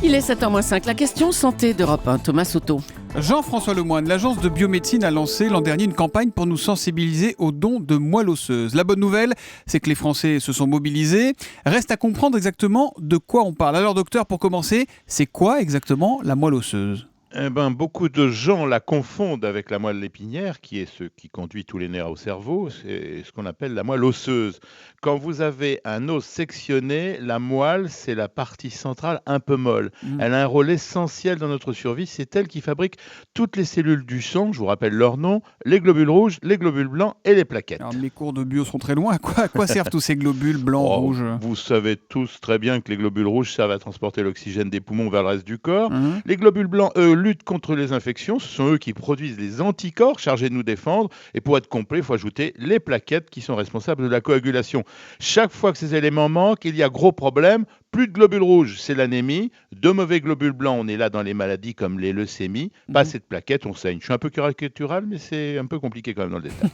Il est 7h-5, la question santé d'Europe 1, Thomas Soto. Jean-François Lemoine, l'agence de biomédecine a lancé l'an dernier une campagne pour nous sensibiliser aux dons de moelle osseuse. La bonne nouvelle, c'est que les Français se sont mobilisés. Reste à comprendre exactement de quoi on parle. Alors docteur, pour commencer, c'est quoi exactement la moelle osseuse ? Beaucoup de gens la confondent avec la moelle épinière, qui est ce qui conduit tous les nerfs au cerveau. C'est ce qu'on appelle la moelle osseuse. Quand vous avez un os sectionné, la moelle, c'est la partie centrale un peu molle. Elle a un rôle essentiel dans notre survie. C'est elle qui fabrique toutes les cellules du sang. Je vous rappelle leur nom, les globules rouges, les globules blancs et les plaquettes. Alors, mes cours de bio sont très loin. À quoi servent tous ces globules blancs, rouges ? Vous savez tous très bien que les globules rouges servent à transporter l'oxygène des poumons vers le reste du corps. Les globules blancs, eux, luttent contre les infections. Ce sont eux qui produisent les anticorps chargés de nous défendre. Et pour être complet, il faut ajouter les plaquettes qui sont responsables de la coagulation. Chaque fois que ces éléments manquent, il y a gros problème. Plus de globules rouges, c'est l'anémie. De mauvais globules blancs, on est là dans les maladies comme les leucémies. Pas assez de plaquettes, on saigne. Je suis un peu caricatural, mais c'est un peu compliqué quand même dans le détail.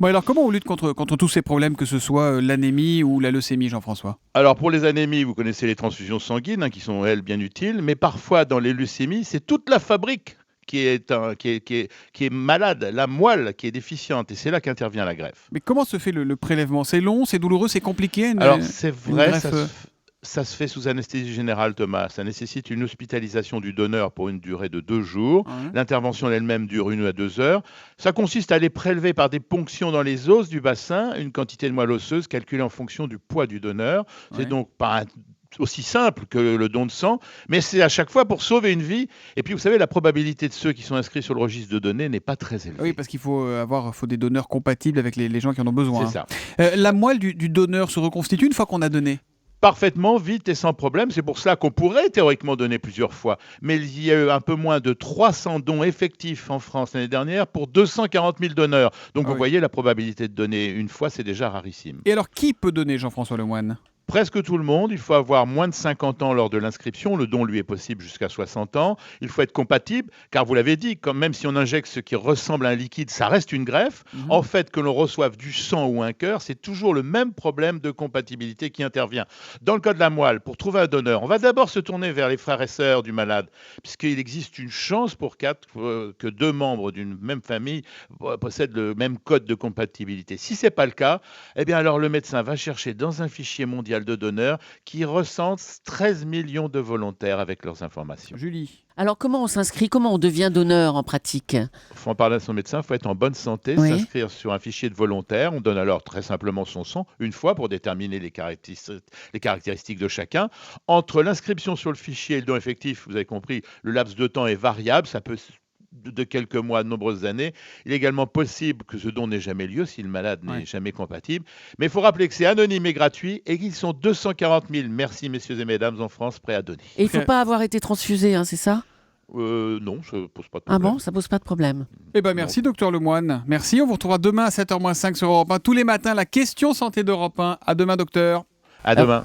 Bon, alors comment on lutte contre tous ces problèmes, que ce soit l'anémie ou la leucémie, Jean-François ? Alors pour les anémies, vous connaissez les transfusions sanguines qui sont, elles, bien utiles. Mais parfois, dans les leucémies, c'est toute la fabrique qui est malade, la moelle qui est déficiente. Et c'est là qu'intervient la greffe. Mais comment se fait le prélèvement ? C'est long, c'est douloureux, c'est compliqué Alors c'est vrai, greffe, ça se fait sous anesthésie générale, Thomas. Ça nécessite une hospitalisation du donneur pour une durée de 2 jours. L'intervention elle-même dure 1 à 2 heures. Ça consiste à aller prélever par des ponctions dans les os du bassin une quantité de moelle osseuse calculée en fonction du poids du donneur. C'est donc pas aussi simple que le don de sang, mais c'est à chaque fois pour sauver une vie. Et puis, vous savez, la probabilité de ceux qui sont inscrits sur le registre de données n'est pas très élevée. Oui, parce qu'il faut des donneurs compatibles avec les gens qui en ont besoin. C'est ça. La moelle du donneur se reconstitue une fois qu'on a donné ? Parfaitement, vite et sans problème. C'est pour cela qu'on pourrait théoriquement donner plusieurs fois. Mais il y a eu un peu moins de 300 dons effectifs en France l'année dernière pour 240 000 donneurs. Donc vous voyez, la probabilité de donner une fois, c'est déjà rarissime. Et alors, qui peut donner, Jean-François Lemoine ? Presque tout le monde. Il faut avoir moins de 50 ans lors de l'inscription. Le don, lui, est possible jusqu'à 60 ans. Il faut être compatible, car vous l'avez dit, même si on injecte ce qui ressemble à un liquide, ça reste une greffe. En fait, que l'on reçoive du sang ou un cœur, c'est toujours le même problème de compatibilité qui intervient. Dans le cas de la moelle, pour trouver un donneur, on va d'abord se tourner vers les frères et sœurs du malade, puisqu'il existe une chance pour 4 que 2 membres d'une même famille possèdent le même code de compatibilité. Si ce n'est pas le cas, eh bien alors le médecin va chercher dans un fichier mondial de donneurs qui recense 13 millions de volontaires avec leurs informations. Julie. Alors comment on s'inscrit, comment on devient donneur en pratique ? Il faut en parler à son médecin, il faut être en bonne santé, s'inscrire sur un fichier de volontaires. On donne alors très simplement son sang, une fois pour déterminer les caractéristiques de chacun. Entre l'inscription sur le fichier et le don effectif, vous avez compris, le laps de temps est variable, ça peut de quelques mois, de nombreuses années. Il est également possible que ce don n'ait jamais lieu si le malade n'est jamais compatible. Mais il faut rappeler que c'est anonyme et gratuit et qu'ils sont 240 000, merci messieurs et mesdames, en France, prêts à donner. Et il ne faut pas avoir été transfusé, c'est ça ? Non, ça ne pose pas de problème. Ah bon, ça ne pose pas de problème. Eh bien, merci, docteur Lemoine. Merci, on vous retrouvera demain à 7h-5 sur Europe 1. Tous les matins, la question santé d'Europe 1. À demain, docteur. À demain.